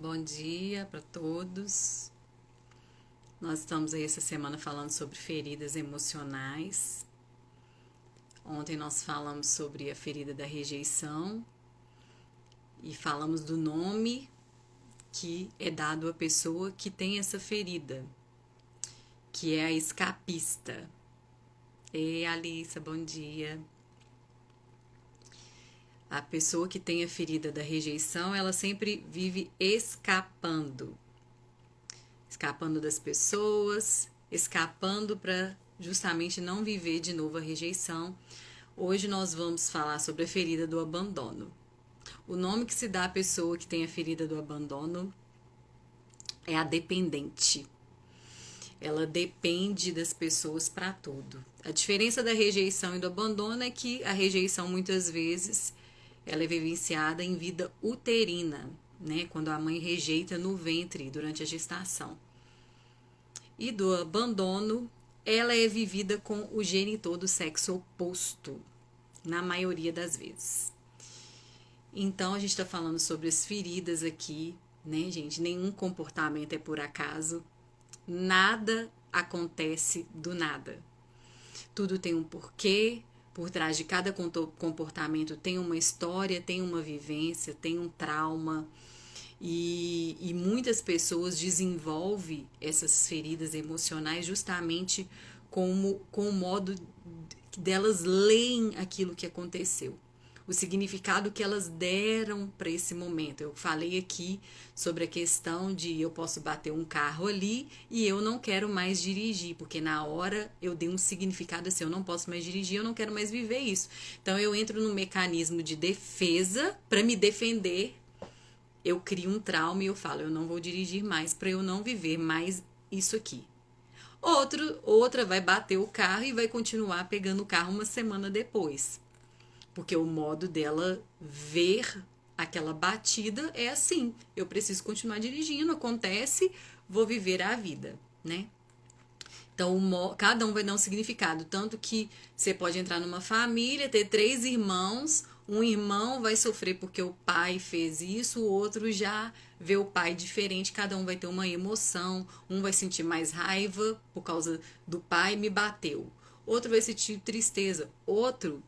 Bom dia para todos. Nós estamos aí essa semana falando sobre feridas emocionais. Ontem nós falamos sobre a ferida da rejeição e falamos do nome que é dado à pessoa que tem essa ferida, que é a escapista. Ei, Alissa, bom dia. A pessoa que tem a ferida da rejeição, ela sempre vive escapando das pessoas, escapando para justamente não viver de novo a rejeição. Hoje nós vamos falar sobre a ferida do abandono. O nome que se dá à pessoa que tem a ferida do abandono é a dependente. Ela depende das pessoas para tudo. A diferença da rejeição e do abandono é que a rejeição muitas vezes ela é vivenciada em vida uterina, né? Quando a mãe rejeita no ventre durante a gestação. E do abandono, ela é vivida com o genitor do sexo oposto, na maioria das vezes. Então, a gente está falando sobre as feridas aqui, né, gente? Nenhum comportamento é por acaso, nada acontece do nada. Tudo tem um porquê, por trás de cada comportamento tem uma história, tem uma vivência, tem um trauma. E muitas pessoas desenvolvem essas feridas emocionais justamente com o modo delas leem aquilo que aconteceu, o significado que elas deram para esse momento. Eu falei aqui sobre a questão de eu posso bater um carro ali e eu não quero mais dirigir, porque na hora eu dei um significado assim, eu não posso mais dirigir, eu não quero mais viver isso. Então eu entro no mecanismo de defesa para me defender. Eu crio um trauma e eu falo, eu não vou dirigir mais para eu não viver mais isso aqui. Outra vai bater o carro e vai continuar pegando o carro uma semana depois. Porque o modo dela ver aquela batida é assim. Eu preciso continuar dirigindo, acontece, vou viver a vida, né? Então, cada um vai dar um significado. Tanto que você pode entrar numa família, ter 3 irmãos, um irmão vai sofrer porque o pai fez isso, o outro já vê o pai diferente, cada um vai ter uma emoção, um vai sentir mais raiva por causa do pai me bateu, outro vai sentir tristeza, outro,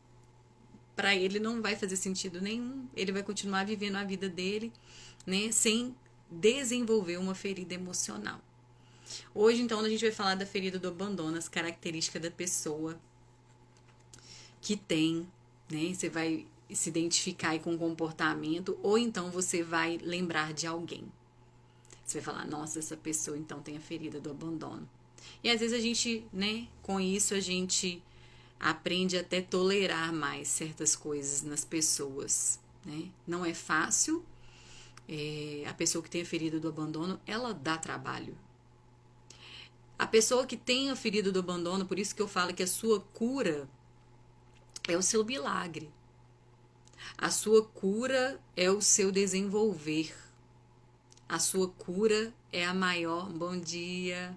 para ele não vai fazer sentido nenhum, ele vai continuar vivendo a vida dele, né, sem desenvolver uma ferida emocional. Hoje, então, a gente vai falar da ferida do abandono, as características da pessoa que tem, né? Você vai se identificar aí com o comportamento, ou então você vai lembrar de alguém. Você vai falar, nossa, essa pessoa então tem a ferida do abandono. E às vezes a gente, né, com isso a gente aprende até tolerar mais certas coisas nas pessoas, né? Não é fácil. A pessoa que tem a ferida do abandono, ela dá trabalho. A pessoa que tem a ferida do abandono, por isso que eu falo que a sua cura é o seu milagre. A sua cura é o seu desenvolver. A sua cura é a maior, bom dia,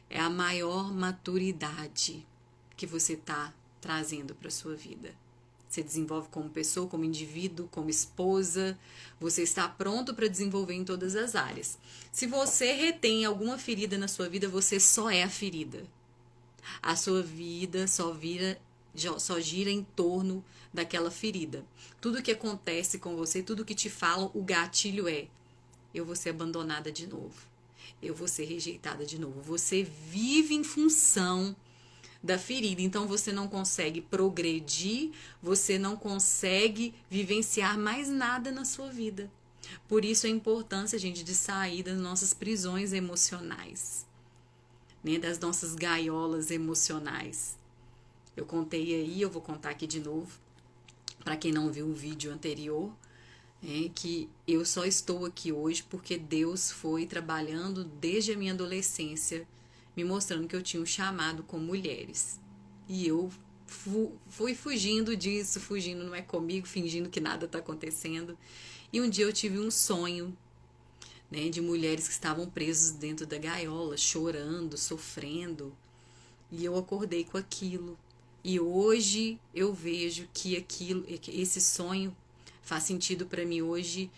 é a maior maturidade que você está trazendo para a sua vida. Você desenvolve como pessoa, como indivíduo, como esposa. Você está pronto para desenvolver em todas as áreas. Se você retém alguma ferida na sua vida, você só é a ferida. A sua vida só gira em torno daquela ferida. Tudo que acontece com você, tudo que te falam, o gatilho é: eu vou ser abandonada de novo. Eu vou ser rejeitada de novo. Você vive em função da ferida. Então você não consegue progredir, você não consegue vivenciar mais nada na sua vida. Por isso a importância, gente, de sair das nossas prisões emocionais, né? Das nossas gaiolas emocionais. Eu contei aí, eu vou contar aqui de novo, para quem não viu o vídeo anterior, que eu só estou aqui hoje porque Deus foi trabalhando desde a minha adolescência, me mostrando que eu tinha um chamado com mulheres. E eu fui fugindo disso, fugindo, não é comigo, fingindo que nada está acontecendo. E um dia eu tive um sonho, né, de mulheres que estavam presas dentro da gaiola, chorando, sofrendo. E eu acordei com aquilo. E hoje eu vejo que esse sonho faz sentido para mim hoje,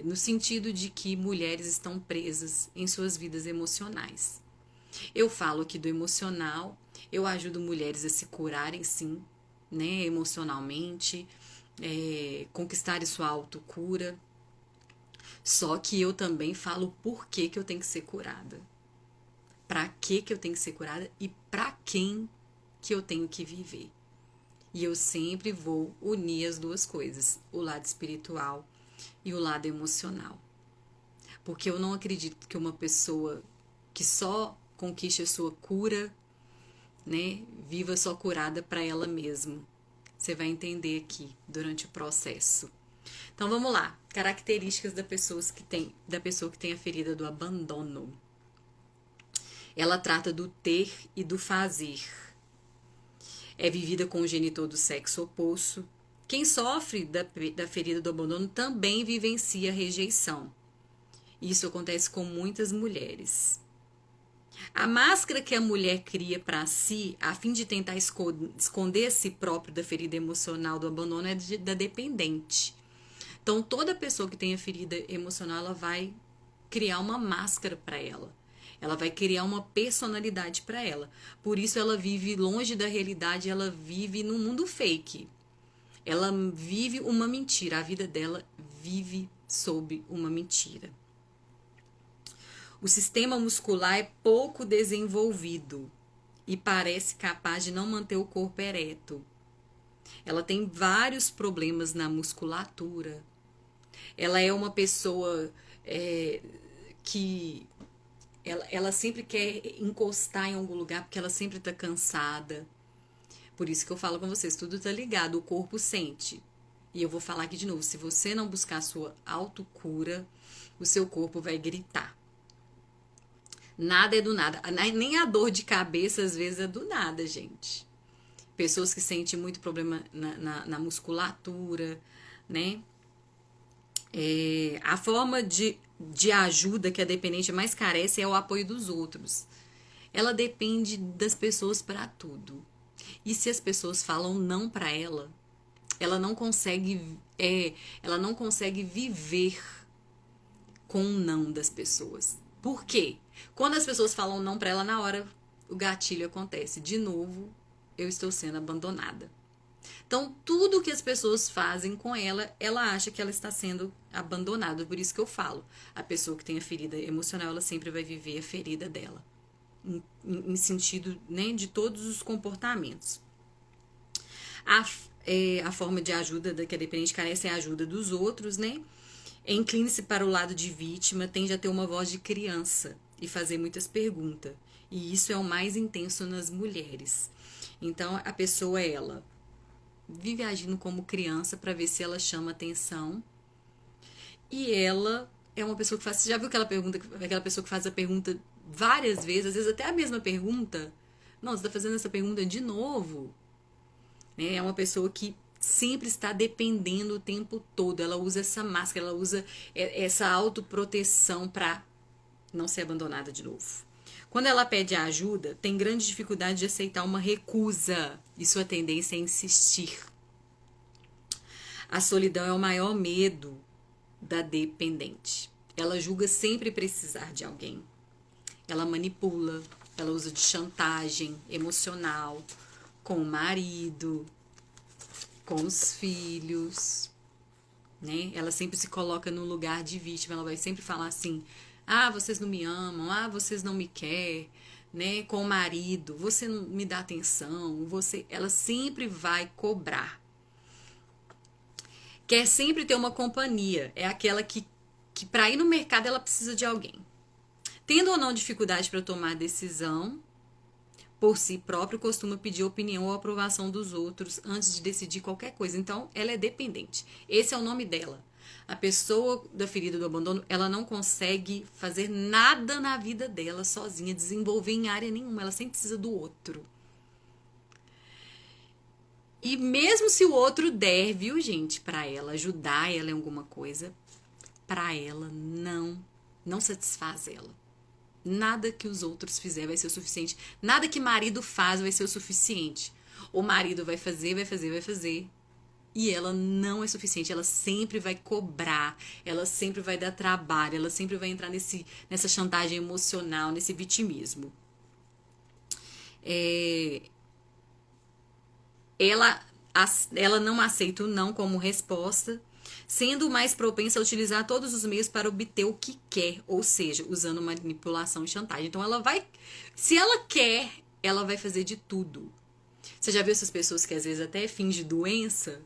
no sentido de que mulheres estão presas em suas vidas emocionais. Eu falo aqui do emocional, eu ajudo mulheres a se curarem, sim, né, emocionalmente, conquistarem sua autocura. Só que eu também falo por que eu tenho que ser curada. Pra que eu tenho que ser curada e pra quem que eu tenho que viver. E eu sempre vou unir as duas coisas, o lado espiritual e o lado emocional. Porque eu não acredito que uma pessoa que só conquiste a sua cura, né, viva só curada para ela mesma. Você vai entender aqui durante o processo. Então vamos lá, características da pessoa que tem a ferida do abandono. Ela trata do ter e do fazer. É vivida com o genitor do sexo oposto. Quem sofre da ferida do abandono também vivencia a rejeição. Isso acontece com muitas mulheres. A máscara que a mulher cria para si, a fim de tentar esconder a si próprio da ferida emocional do abandono, é da dependente. Então, toda pessoa que tem a ferida emocional, ela vai criar uma máscara para ela. Ela vai criar uma personalidade para ela. Por isso, ela vive longe da realidade, ela vive num mundo fake. Ela vive uma mentira. A vida dela vive sob uma mentira. O sistema muscular é pouco desenvolvido e parece capaz de não manter o corpo ereto. Ela tem vários problemas na musculatura. Ela é uma pessoa que ela sempre quer encostar em algum lugar porque ela sempre está cansada. Por isso que eu falo com vocês, tudo está ligado, o corpo sente. E eu vou falar aqui de novo, se você não buscar a sua autocura, o seu corpo vai gritar. Nada é do nada. Nem a dor de cabeça, às vezes, é do nada, gente. Pessoas que sentem muito problema na musculatura, né? A forma de ajuda que a dependente mais carece é o apoio dos outros. Ela depende das pessoas para tudo. E se as pessoas falam não para ela, ela não consegue viver com o não das pessoas. Por quê? Quando as pessoas falam não para ela, na hora o gatilho acontece. De novo, eu estou sendo abandonada. Então, tudo que as pessoas fazem com ela, ela acha que ela está sendo abandonada. Por isso que eu falo, a pessoa que tem a ferida emocional, ela sempre vai viver a ferida dela. Em sentido, né, de todos os comportamentos. A forma de ajuda que a dependente carece é a ajuda dos outros, né? Incline-se para o lado de vítima, tende a ter uma voz de criança e fazer muitas perguntas. E isso é o mais intenso nas mulheres. Então, a pessoa, ela vive agindo como criança para ver se ela chama atenção. E ela é uma pessoa que faz... Você já viu aquela pessoa que faz a pergunta várias vezes, às vezes até a mesma pergunta? Não, você está fazendo essa pergunta de novo. É uma pessoa que sempre está dependendo o tempo todo. Ela usa essa máscara, ela usa essa autoproteção para não ser abandonada de novo. Quando ela pede ajuda, tem grande dificuldade de aceitar uma recusa e sua tendência é insistir. A solidão é o maior medo da dependente. Ela julga sempre precisar de alguém. Ela manipula, ela usa de chantagem emocional com o marido, com os filhos, né? Ela sempre se coloca no lugar de vítima, ela vai sempre falar assim: ah, vocês não me amam, ah, vocês não me querem, né? Com o marido, você não me dá atenção, ela sempre vai cobrar. Quer sempre ter uma companhia, é aquela que para ir no mercado ela precisa de alguém. Tendo ou não dificuldade para tomar decisão, por si próprio, costuma pedir opinião ou aprovação dos outros antes de decidir qualquer coisa. Então, ela é dependente. Esse é o nome dela. A pessoa da ferida do abandono, ela não consegue fazer nada na vida dela sozinha, desenvolver em área nenhuma. Ela sempre precisa do outro. E mesmo se o outro der, viu, gente, para ela, ajudar ela em alguma coisa, para ela não satisfaz ela. Nada que os outros fizerem vai ser o suficiente. Nada que marido faz vai ser o suficiente. O marido vai fazer. E ela não é suficiente, ela sempre vai cobrar, ela sempre vai dar trabalho, ela sempre vai entrar nessa chantagem emocional, nesse vitimismo. Ela não aceita o não como resposta, sendo mais propensa a utilizar todos os meios para obter o que quer, ou seja, usando manipulação e chantagem. Então se ela quer, ela vai fazer de tudo. Você já viu essas pessoas que às vezes até fingem doença?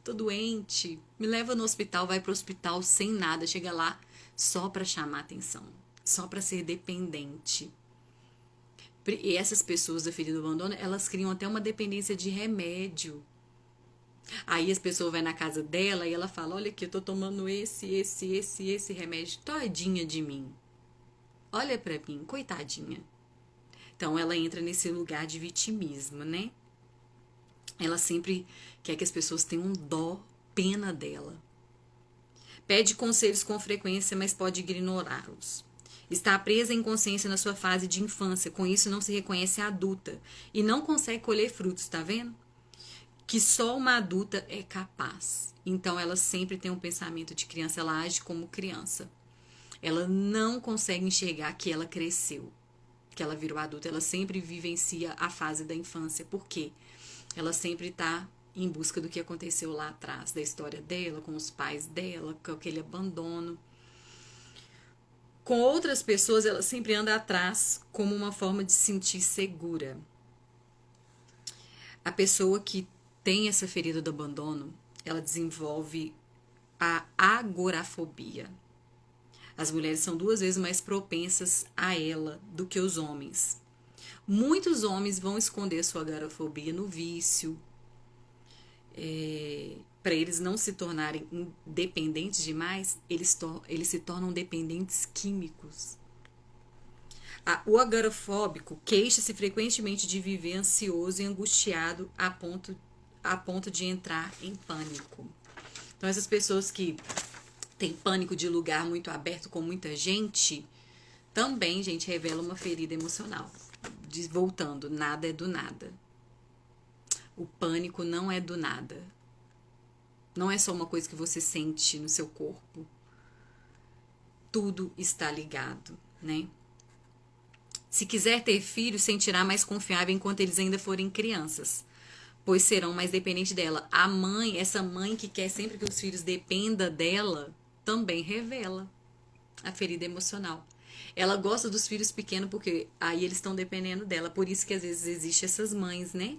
Tô doente, me leva no hospital, vai pro hospital sem nada, chega lá só para chamar atenção, só para ser dependente. E essas pessoas da ferida do abandono, elas criam até uma dependência de remédio. Aí as pessoas vão na casa dela e ela fala, olha aqui, eu tô tomando esse remédio, todinha de mim. Olha pra mim, coitadinha. Então ela entra nesse lugar de vitimismo, né? Ela sempre quer que as pessoas tenham dó, pena dela. Pede conselhos com frequência, mas pode ignorá-los. Está presa em consciência na sua fase de infância, com isso não se reconhece adulta e não consegue colher frutos, tá vendo? Que só uma adulta é capaz. Então ela sempre tem um pensamento de criança, ela age como criança. Ela não consegue enxergar que ela cresceu, que ela virou adulta, ela sempre vivencia a fase da infância. Por quê? Ela sempre está em busca do que aconteceu lá atrás, da história dela, com os pais dela, com aquele abandono. Com outras pessoas, ela sempre anda atrás como uma forma de se sentir segura. A pessoa que tem essa ferida do abandono, ela desenvolve a agorafobia. As mulheres são 2 vezes mais propensas a ela do que os homens. Muitos homens vão esconder sua agorafobia no vício, para eles não se tornarem dependentes demais, eles se tornam dependentes químicos. O agorafóbico queixa-se frequentemente de viver ansioso e angustiado a ponto de entrar em pânico. Então, essas pessoas que têm pânico de lugar muito aberto com muita gente, também, gente, revela uma ferida emocional. Voltando, nada é do nada. O pânico não é do nada. Não é só uma coisa que você sente no seu corpo. Tudo está ligado, né? Se quiser ter filhos, sentirá mais confiável enquanto eles ainda forem crianças, pois serão mais dependentes dela. A mãe, essa mãe que quer sempre que os filhos dependam dela, também revela a ferida emocional. Ela gosta dos filhos pequenos porque aí eles estão dependendo dela. Por isso que às vezes existem essas mães, né?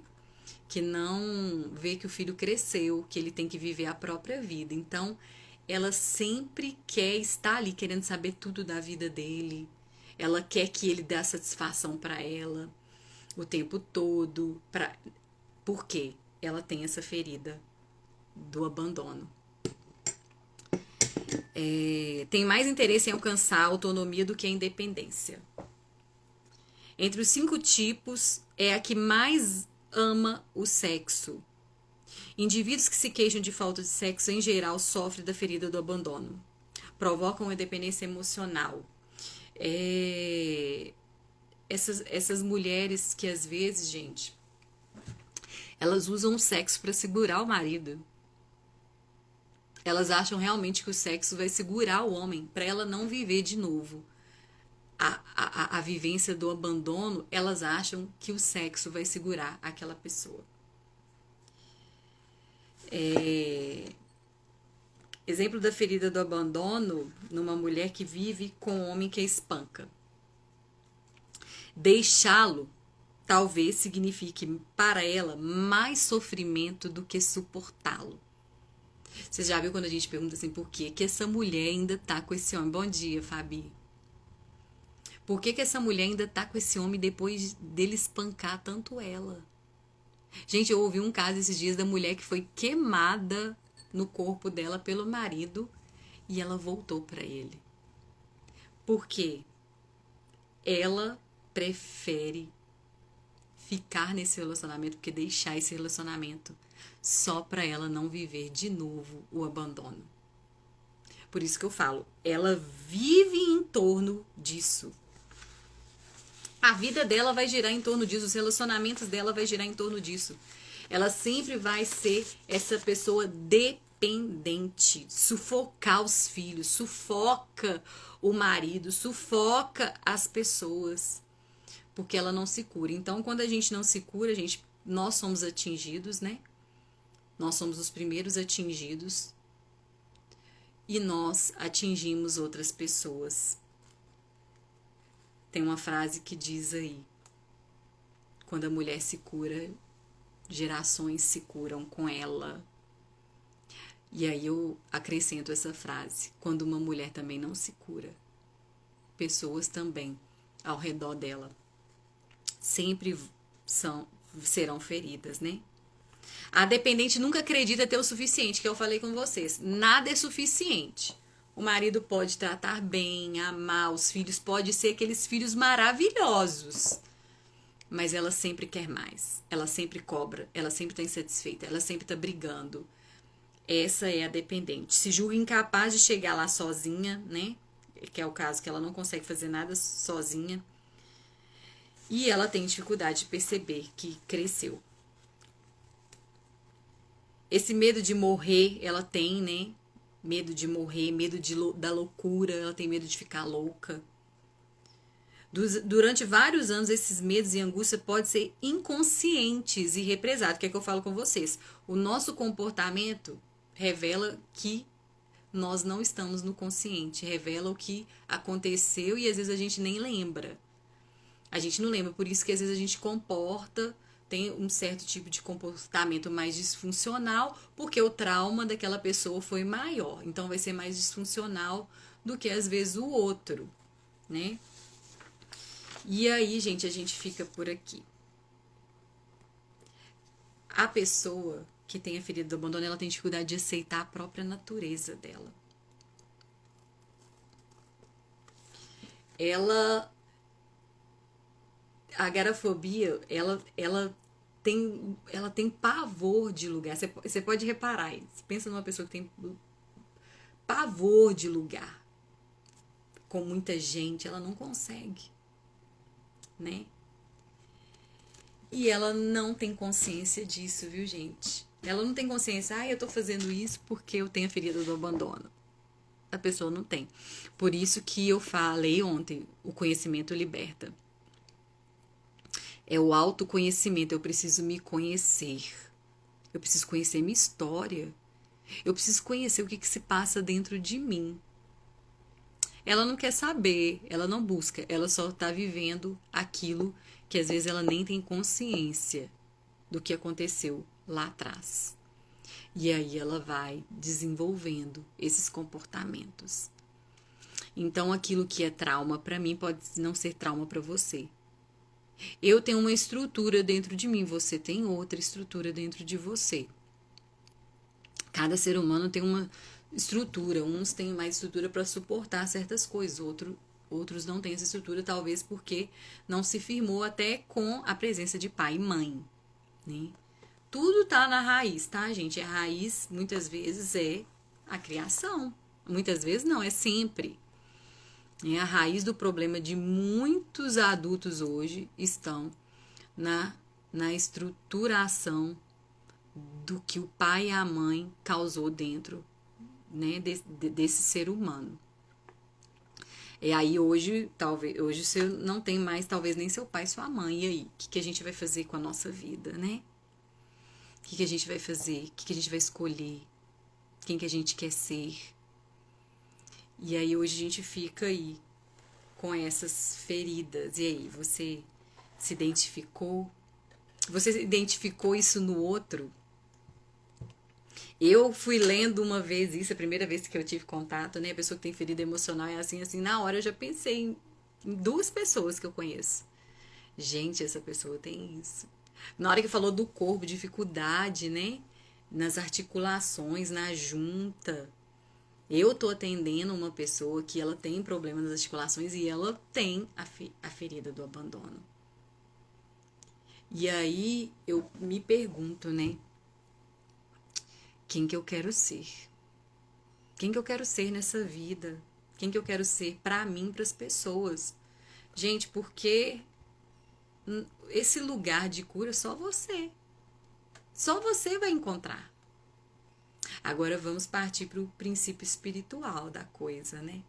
Que não vê que o filho cresceu, que ele tem que viver a própria vida. Então, ela sempre quer estar ali, querendo saber tudo da vida dele. Ela quer que ele dê satisfação para ela o tempo todo. Por quê? Ela tem essa ferida do abandono. Tem mais interesse em alcançar a autonomia do que a independência. Entre os 5 tipos, é a que mais ama o sexo. Indivíduos que se queixam de falta de sexo, em geral, sofrem da ferida do abandono. Provocam uma dependência emocional. Essas mulheres que, às vezes, gente, elas usam o sexo para segurar o marido. Elas acham realmente que o sexo vai segurar o homem para ela não viver de novo. A vivência do abandono, elas acham que o sexo vai segurar aquela pessoa. Exemplo da ferida do abandono numa mulher que vive com um homem que a espanca. Deixá-lo talvez signifique para ela mais sofrimento do que suportá-lo. Você já viu quando a gente pergunta assim, por que essa mulher ainda tá com esse homem? Bom dia, Fabi. Por que essa mulher ainda tá com esse homem depois dele espancar tanto ela? Gente, eu ouvi um caso esses dias da mulher que foi queimada no corpo dela pelo marido e ela voltou para ele. Por quê? Ela prefere ficar nesse relacionamento do que deixar esse relacionamento só para ela não viver de novo o abandono. Por isso que eu falo, ela vive em torno disso. A vida dela vai girar em torno disso, os relacionamentos dela vai girar em torno disso. Ela sempre vai ser essa pessoa dependente, sufocar os filhos, sufoca o marido, sufoca as pessoas, porque ela não se cura. Então, quando a gente não se cura, nós somos atingidos, né? Nós somos os primeiros atingidos e nós atingimos outras pessoas. Tem uma frase que diz aí: quando a mulher se cura, gerações se curam com ela. E aí eu acrescento essa frase: quando uma mulher também não se cura, pessoas também ao redor dela sempre serão feridas, né? A dependente nunca acredita ter o suficiente, que eu falei com vocês. Nada é suficiente. O marido pode tratar bem, amar, os filhos podem ser aqueles filhos maravilhosos. Mas ela sempre quer mais. Ela sempre cobra, ela sempre está insatisfeita, ela sempre está brigando. Essa é a dependente. Se julga incapaz de chegar lá sozinha, né? Que é o caso que ela não consegue fazer nada sozinha. E ela tem dificuldade de perceber que cresceu. Esse medo de morrer, ela tem, né? Medo de morrer, medo da loucura, ela tem medo de ficar louca. Durante vários anos, esses medos e angústia podem ser inconscientes e represados. Que é que eu falo com vocês? O nosso comportamento revela que nós não estamos no consciente, revela o que aconteceu e às vezes a gente nem lembra. A gente não lembra, por isso que às vezes a gente tem um certo tipo de comportamento mais disfuncional, porque o trauma daquela pessoa foi maior. Então vai ser mais disfuncional do que às vezes o outro, né? E aí, gente, a gente fica por aqui. A pessoa que tem a ferida do abandono, ela tem dificuldade de aceitar a própria natureza dela. A agorafobia, ela tem pavor de lugar. Você pode reparar isso. Você pensa numa pessoa que tem pavor de lugar, com muita gente, ela não consegue, né? E ela não tem consciência disso, viu, gente? Ela não tem consciência, eu tô fazendo isso porque eu tenho a ferida do abandono. A pessoa não tem. Por isso que eu falei ontem, o conhecimento liberta. É o autoconhecimento, eu preciso me conhecer. Eu preciso conhecer minha história. Eu preciso conhecer o que se passa dentro de mim. Ela não quer saber, ela não busca, ela só está vivendo aquilo que às vezes ela nem tem consciência do que aconteceu lá atrás. E aí ela vai desenvolvendo esses comportamentos. Então aquilo que é trauma para mim pode não ser trauma para você. Eu tenho uma estrutura dentro de mim, você tem outra estrutura dentro de você. Cada ser humano tem uma estrutura, uns têm mais estrutura para suportar certas coisas, outros não têm essa estrutura, talvez porque não se firmou até com a presença de pai e mãe, né? Tudo tá na raiz, tá, gente? A raiz, muitas vezes, é a criação. Muitas vezes não, é sempre. A raiz do problema de muitos adultos hoje estão na estruturação do que o pai e a mãe causou dentro, né, desse ser humano. E aí hoje você não tem mais talvez nem seu pai e sua mãe. E aí, o que a gente vai fazer com a nossa vida, né? O que a gente vai fazer? O que a gente vai escolher? Quem que a gente quer ser? E aí hoje a gente fica aí com essas feridas. E aí, você se identificou? Você identificou isso no outro? Eu fui lendo uma vez isso, a primeira vez que eu tive contato, né? A pessoa que tem ferida emocional é assim, na hora eu já pensei em duas pessoas que eu conheço. Gente, essa pessoa tem isso. Na hora que falou do corpo, dificuldade, né? Nas articulações, na junta. Eu tô atendendo uma pessoa que ela tem problema nas articulações e ela tem a ferida do abandono. E aí eu me pergunto, né? Quem que eu quero ser? Quem que eu quero ser nessa vida? Quem que eu quero ser pra mim, pras pessoas? Gente, porque esse lugar de cura é só você. Só você vai encontrar. Agora vamos partir para o princípio espiritual da coisa, né?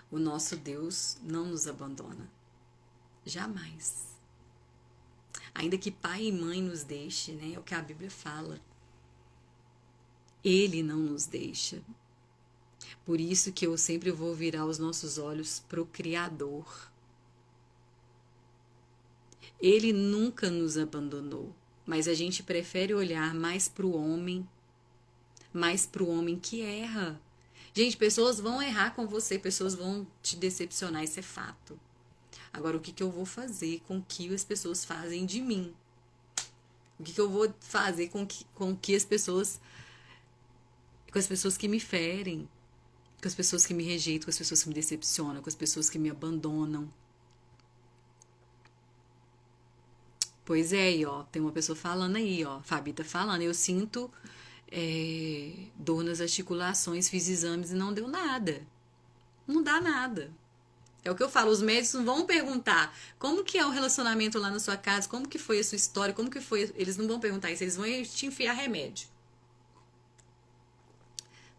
O nosso Deus não nos abandona. Jamais. Ainda que pai e mãe nos deixe, né? É o que a Bíblia fala. Ele não nos deixa. Por isso que eu sempre vou virar os nossos olhos para o Criador. Ele nunca nos abandonou, mas a gente prefere olhar mais para o homem que erra. Gente, pessoas vão errar com você, pessoas vão te decepcionar, isso é fato. Agora, o que eu vou fazer com o que as pessoas fazem de mim? O que eu vou fazer com que as pessoas... com as pessoas que me ferem, com as pessoas que me rejeitam, com as pessoas que me decepcionam, com as pessoas que me abandonam. Pois é, aí, ó, tem uma pessoa falando aí, ó, Fabi tá falando, eu sinto dor nas articulações, fiz exames e não deu nada. Não dá nada. É o que eu falo, os médicos não vão perguntar como que é o relacionamento lá na sua casa, como que foi a sua história, como que foi... Eles não vão perguntar isso, eles vão te enfiar remédio.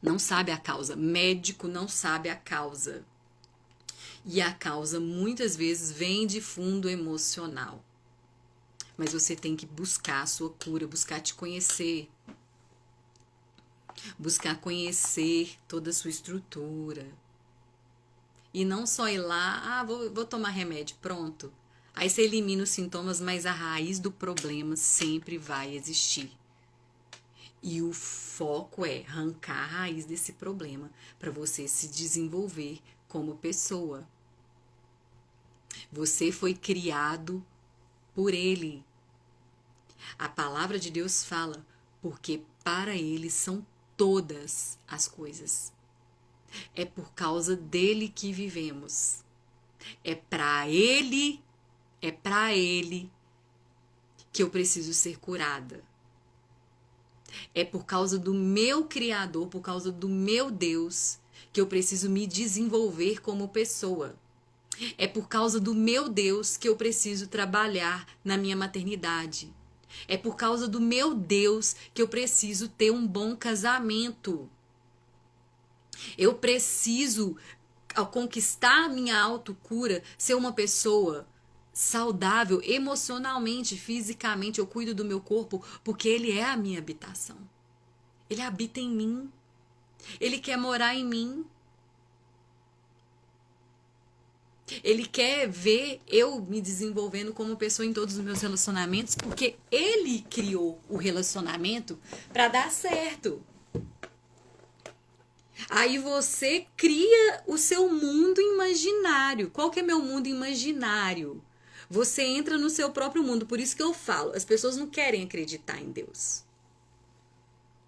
Não sabe a causa. Médico não sabe a causa. E a causa muitas vezes vem de fundo emocional. Mas você tem que buscar a sua cura, buscar te conhecer. Buscar conhecer toda a sua estrutura. E não só ir lá, vou tomar remédio, pronto. Aí você elimina os sintomas, mas a raiz do problema sempre vai existir. E o foco é arrancar a raiz desse problema para você se desenvolver como pessoa. Você foi criado por Ele. A palavra de Deus fala, porque para Ele são todas as coisas. É por causa dele que vivemos. É para Ele que eu preciso ser curada. É por causa do meu Criador, por causa do meu Deus, que eu preciso me desenvolver como pessoa. É por causa do meu Deus que eu preciso trabalhar na minha maternidade. É por causa do meu Deus que eu preciso ter um bom casamento. Eu preciso, ao conquistar a minha autocura, ser uma pessoa saudável emocionalmente, fisicamente. Eu cuido do meu corpo porque ele é a minha habitação. Ele habita em mim. Ele quer morar em mim. Ele quer ver eu me desenvolvendo como pessoa em todos os meus relacionamentos, porque ele criou o relacionamento para dar certo. Aí você cria o seu mundo imaginário. Qual que é meu mundo imaginário? Você entra no seu próprio mundo. Por isso que eu falo, as pessoas não querem acreditar em Deus.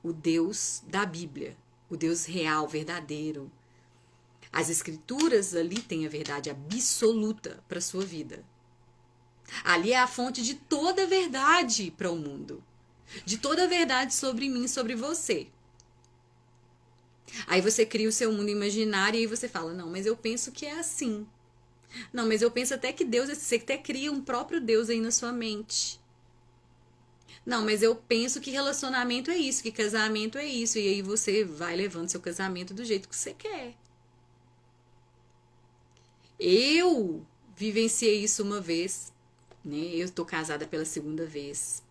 O Deus da Bíblia. O Deus real, verdadeiro. As escrituras ali têm a verdade absoluta para a sua vida. Ali é a fonte de toda a verdade para o mundo. De toda a verdade sobre mim, sobre você. Aí você cria o seu mundo imaginário e aí você fala, não, mas eu penso que é assim. Não, mas eu penso até que Deus, você até cria um próprio Deus aí na sua mente. Não, mas eu penso que relacionamento é isso, que casamento é isso. E aí você vai levando seu casamento do jeito que você quer. Eu vivenciei isso uma vez, né? Eu tô casada pela segunda vez.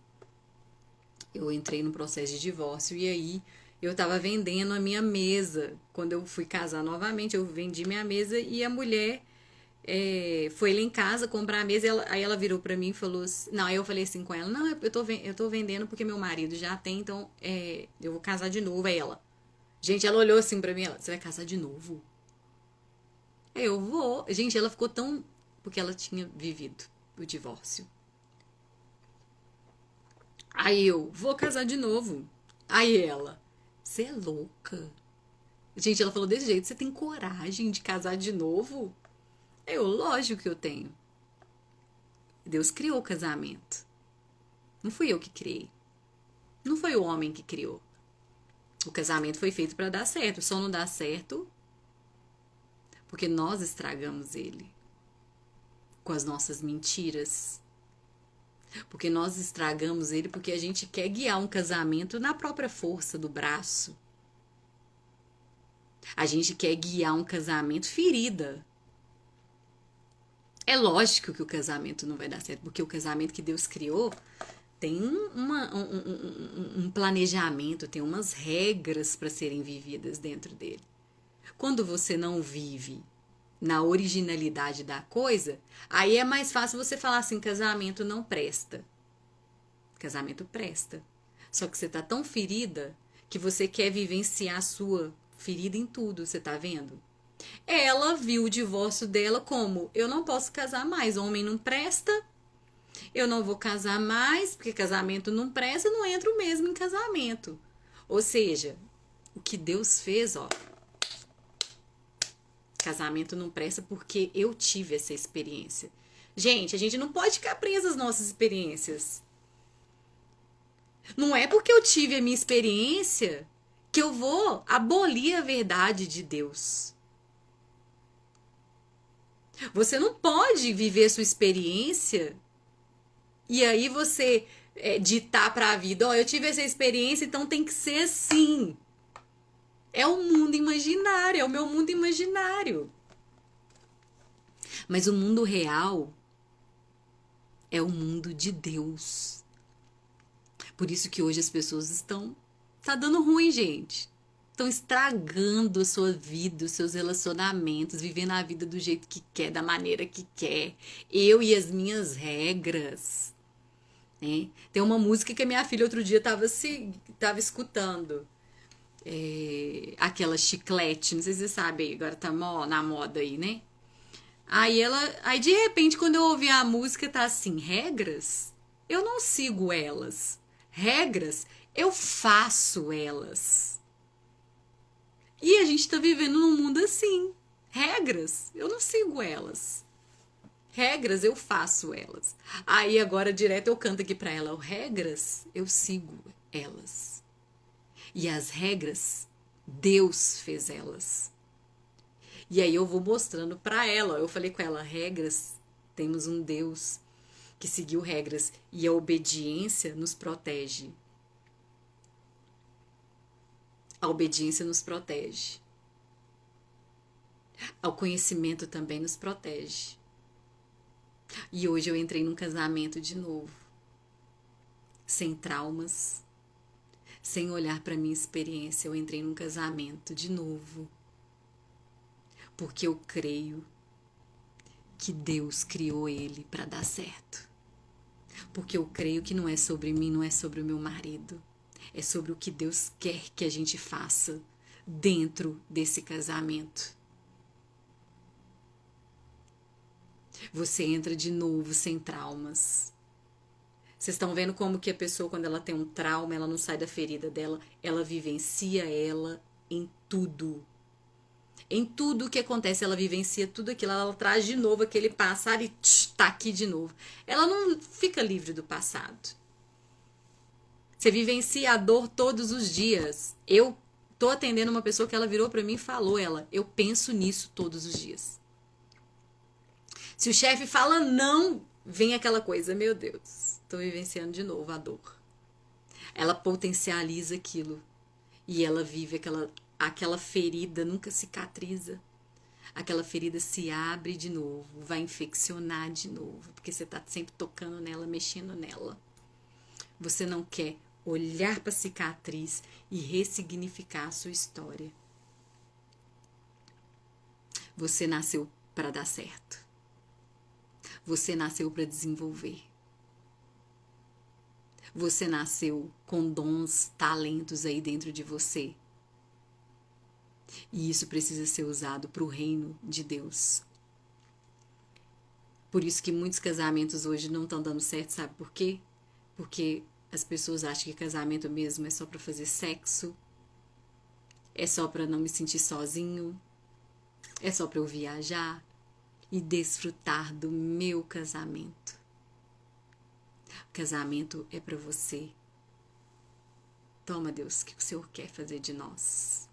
Eu entrei no processo de divórcio e aí eu tava vendendo a minha mesa. Quando eu fui casar novamente, eu vendi minha mesa e a mulher foi lá em casa comprar a mesa. Aí ela virou pra mim e falou assim, não, aí eu falei assim com ela, não, eu tô vendendo porque meu marido já tem, então eu vou casar de novo. Aí ela, gente, ela olhou assim pra mim, você vai casar de novo? Eu vou. Gente, ela ficou tão... porque ela tinha vivido o divórcio. Aí eu, vou casar de novo. Aí ela, você é louca? Gente, ela falou desse jeito, você tem coragem de casar de novo? Eu, lógico que eu tenho. Deus criou o casamento. Não fui eu que criei. Não foi o homem que criou. O casamento foi feito para dar certo. Só não dá certo porque nós estragamos ele com as nossas mentiras, Porque nós estragamos ele porque a gente quer guiar um casamento na própria força do braço. A gente quer guiar um casamento ferida. É lógico que o casamento não vai dar certo, porque o casamento que Deus criou tem um planejamento, tem umas regras para serem vividas dentro dele. Quando você não vive na originalidade da coisa, aí é mais fácil você falar assim, casamento não presta. Casamento presta. Só que você tá tão ferida que você quer vivenciar a sua ferida em tudo, você tá vendo? Ela viu o divórcio dela como: eu não posso casar mais, homem não presta, eu não vou casar mais, porque casamento não presta, eu não entro mesmo em casamento. Ou seja, o que Deus fez, ó, casamento não presta porque eu tive essa experiência. Gente, a gente não pode ficar presa às nossas experiências. Não é porque eu tive a minha experiência que eu vou abolir a verdade de Deus. Você não pode viver a sua experiência e aí você ditar para a vida: ó, eu tive essa experiência, então tem que ser assim. É o mundo imaginário, é o meu mundo imaginário. Mas o mundo real é o mundo de Deus. Por isso que hoje as pessoas estão... Tá dando ruim, gente. Estão estragando a sua vida, os seus relacionamentos, vivendo a vida do jeito que quer, da maneira que quer. Eu e as minhas regras. Né? Tem uma música que a minha filha outro dia tava escutando. Aquela Chiclete, não sei se você sabe, agora tá na moda aí, né? Aí de repente, quando eu ouvi a música, tá assim: regras? Eu não sigo elas. Regras? Eu faço elas. E a gente tá vivendo num mundo assim. Regras? Eu não sigo elas. Regras? Eu faço elas. Aí agora direto eu canto aqui pra ela: regras? Eu sigo elas. E as regras, Deus fez elas. E aí eu vou mostrando pra ela. Eu falei com ela: regras, temos um Deus que seguiu regras e a obediência nos protege. A obediência nos protege. O conhecimento também nos protege. E hoje eu entrei num casamento de novo, sem traumas, sem olhar para minha experiência. Eu entrei num casamento de novo, porque eu creio que Deus criou ele para dar certo. Porque eu creio que não é sobre mim, não é sobre o meu marido. É sobre o que Deus quer que a gente faça dentro desse casamento. Você entra de novo sem traumas. Vocês estão vendo como que a pessoa, quando ela tem um trauma, ela não sai da ferida dela, ela vivencia ela em tudo. Em tudo que acontece, ela vivencia tudo aquilo, ela traz de novo aquele passado e tá aqui de novo. Ela não fica livre do passado. Você vivencia a dor todos os dias. Eu tô atendendo uma pessoa que ela virou pra mim e falou: eu penso nisso todos os dias. Se o chefe fala não, vem aquela coisa: meu Deus, tô vivenciando de novo a dor. Ela potencializa aquilo e ela vive aquela ferida, nunca cicatriza. Aquela ferida se abre de novo, vai infeccionar de novo, porque você tá sempre tocando nela, mexendo nela. Você não quer olhar para a cicatriz e ressignificar a sua história. Você nasceu para dar certo. Você nasceu para desenvolver. Você nasceu com dons, talentos aí dentro de você. E isso precisa ser usado para o reino de Deus. Por isso que muitos casamentos hoje não estão dando certo, sabe por quê? Porque as pessoas acham que casamento mesmo é só para fazer sexo, é só para não me sentir sozinho, é só para eu viajar e desfrutar do meu casamento. O casamento é para você. Toma, Deus, o que o Senhor quer fazer de nós?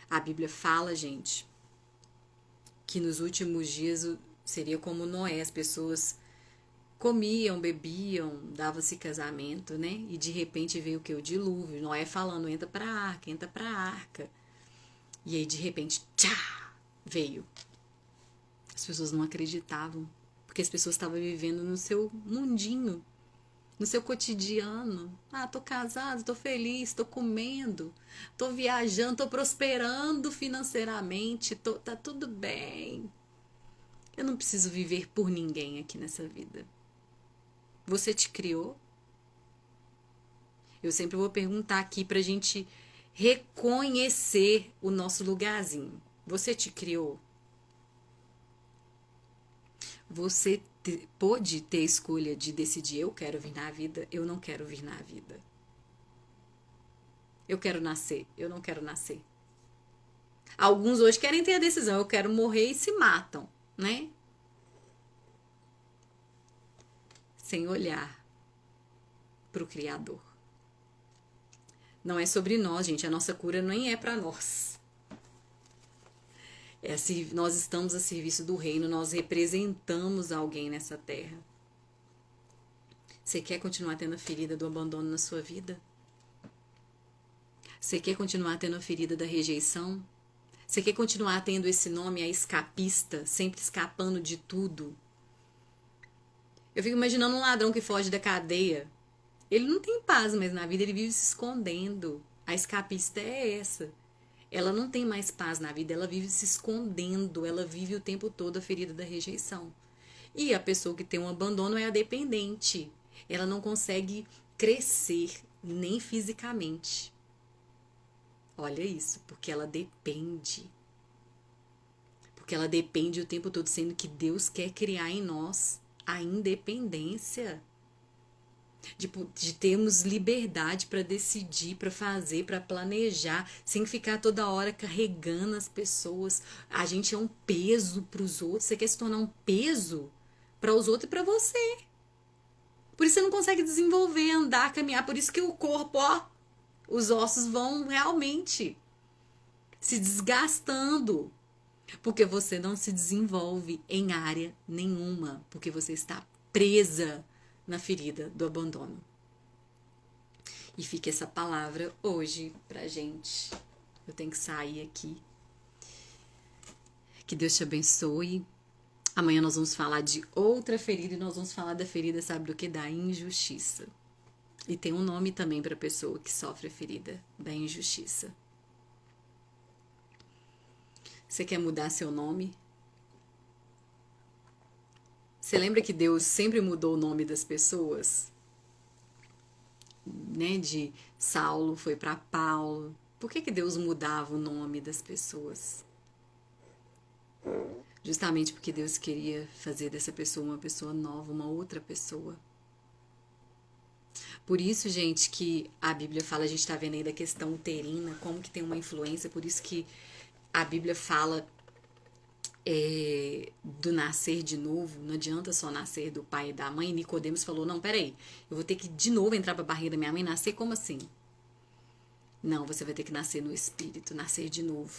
A Bíblia fala, gente, que nos últimos dias Seria como Noé, as pessoas comiam, bebiam, dava-se casamento, né? E de repente veio o que? O dilúvio. Noé falando, entra pra arca, entra pra arca. E aí de repente, tchá, veio. As pessoas não acreditavam, porque as pessoas estavam vivendo no seu mundinho, no seu cotidiano. Ah, tô casado, tô feliz, tô comendo, tô viajando, tô prosperando financeiramente, tá tudo bem. Eu não preciso viver por ninguém aqui nessa vida. Você te criou? Eu sempre vou perguntar aqui pra gente reconhecer o nosso lugarzinho. Você te criou? Você pôde ter a escolha de decidir: eu quero vir na vida, eu não quero vir na vida. Eu quero nascer, eu não quero nascer. Alguns hoje querem ter a decisão: eu quero morrer, e se matam, né? Sem olhar para o Criador. Não é sobre nós, gente. A nossa cura nem é para nós. Nós estamos a serviço do reino, nós representamos alguém nessa terra. Você quer continuar tendo a ferida do abandono na sua vida? Você quer continuar tendo a ferida da rejeição? Você quer continuar tendo esse nome, a escapista, sempre escapando de tudo? Eu fico imaginando um ladrão que foge da cadeia. Ele não tem paz mais na vida, ele vive se escondendo. A escapista é essa. Ela não tem mais paz na vida, ela vive se escondendo, ela vive o tempo todo a ferida da rejeição. E a pessoa que tem um abandono é a dependente. Ela não consegue crescer, nem fisicamente. Olha isso, porque ela depende. Porque ela depende o tempo todo, sendo que Deus quer criar em nós a independência. De termos liberdade para decidir, para fazer, para planejar, sem ficar toda hora carregando as pessoas. A gente é um peso para os outros. Você quer se tornar um peso para os outros e para você. Por isso você não consegue desenvolver, andar, caminhar. Por isso que o corpo, ó, os ossos vão realmente se desgastando. Porque você não se desenvolve em área nenhuma. Porque você está presa na ferida do abandono. E fica essa palavra hoje pra gente. Eu tenho que sair aqui. Que Deus te abençoe. Amanhã nós vamos falar de outra ferida e nós vamos falar da ferida, sabe do que? Da injustiça. E tem um nome também para a pessoa que sofre a ferida da injustiça. Você quer mudar seu nome? Você lembra que Deus sempre mudou o nome das pessoas? Né? De Saulo foi para Paulo. Por que Deus mudava o nome das pessoas? Justamente porque Deus queria fazer dessa pessoa uma pessoa nova, uma outra pessoa. Por isso, gente, que a Bíblia fala, a gente está vendo aí da questão uterina, como que tem uma influência, por isso que a Bíblia fala do nascer de novo, não adianta só nascer do pai e da mãe. Nicodemos falou, não, peraí, eu vou ter que de novo entrar para a barriga da minha mãe, nascer como assim? Não, você vai ter que nascer no Espírito, nascer de novo.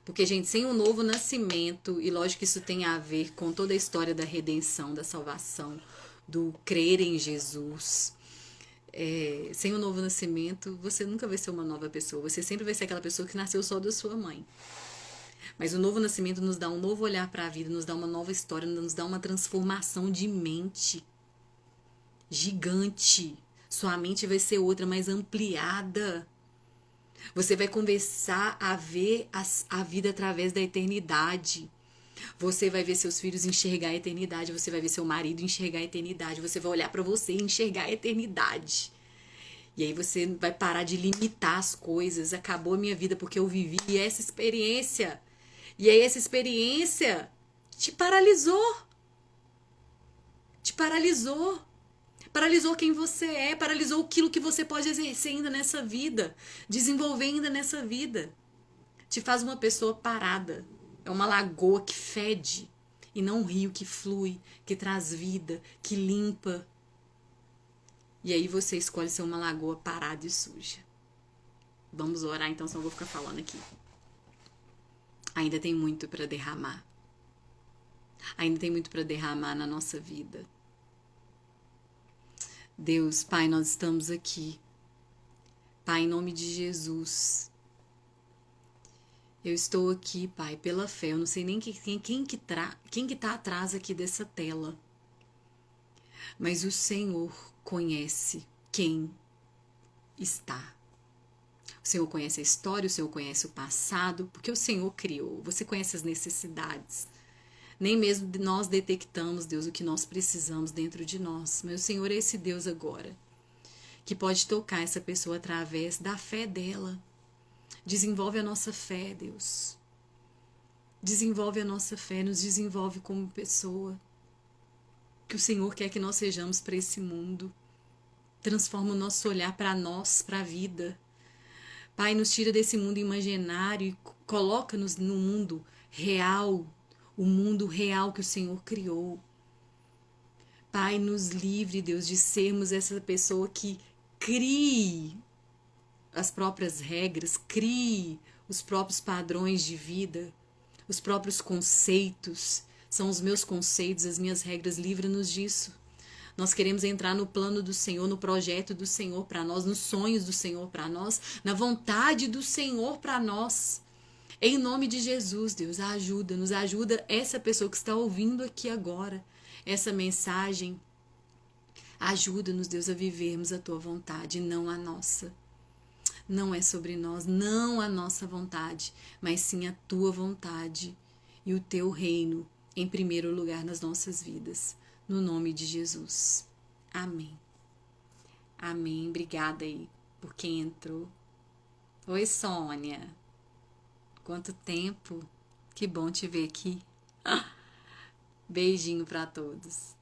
Porque, gente, sem o novo nascimento, e lógico que isso tem a ver com toda a história da redenção, da salvação, do crer em Jesus, sem o novo nascimento, você nunca vai ser uma nova pessoa. Você sempre vai ser aquela pessoa que nasceu só da sua mãe. Mas o novo nascimento nos dá um novo olhar para a vida, nos dá uma nova história, nos dá uma transformação de mente gigante. Sua mente vai ser outra, mais ampliada. Você vai começar a ver a vida através da eternidade. Você vai ver seus filhos enxergar a eternidade. Você vai ver seu marido enxergar a eternidade. Você vai olhar para você e enxergar a eternidade. E aí você vai parar de limitar as coisas. Acabou a minha vida porque eu vivi essa experiência. E aí essa experiência te paralisou. Te paralisou. Paralisou quem você é, paralisou aquilo que você pode exercer ainda nessa vida, desenvolver ainda nessa vida. Te faz uma pessoa parada. É uma lagoa que fede e não um rio que flui, que traz vida, que limpa. E aí você escolhe ser uma lagoa parada e suja. Vamos orar então, senão eu vou ficar falando aqui. Ainda tem muito para derramar. Ainda tem muito para derramar na nossa vida. Deus, Pai, nós estamos aqui. Pai, em nome de Jesus, eu estou aqui, Pai, pela fé. Eu não sei nem quem que tá atrás aqui dessa tela. Mas o Senhor conhece quem está. O Senhor conhece a história, o Senhor conhece o passado, porque o Senhor criou. Você conhece as necessidades. Nem mesmo nós detectamos, Deus, o que nós precisamos dentro de nós. Mas o Senhor é esse Deus agora, que pode tocar essa pessoa através da fé dela. Desenvolve a nossa fé, Deus. Desenvolve a nossa fé, nos desenvolve como pessoa. Que o Senhor quer que nós sejamos para esse mundo. Transforma o nosso olhar para nós, para a vida. Pai, nos tira desse mundo imaginário e coloca-nos no mundo real, o mundo real que o Senhor criou. Pai, nos livre, Deus, de sermos essa pessoa que crie as próprias regras, crie os próprios padrões de vida, os próprios conceitos. São os meus conceitos, as minhas regras, livra-nos disso. Nós queremos entrar no plano do Senhor, no projeto do Senhor para nós, nos sonhos do Senhor para nós, na vontade do Senhor para nós. Em nome de Jesus, Deus, nos ajuda essa pessoa que está ouvindo aqui agora, essa mensagem. Ajuda-nos, Deus, a vivermos a tua vontade, não a nossa. Não é sobre nós, não a nossa vontade, mas sim a tua vontade e o teu reino em primeiro lugar nas nossas vidas. No nome de Jesus. Amém. Amém. Obrigada aí por quem entrou. Oi, Sônia. Quanto tempo. Que bom te ver aqui. Beijinho para todos.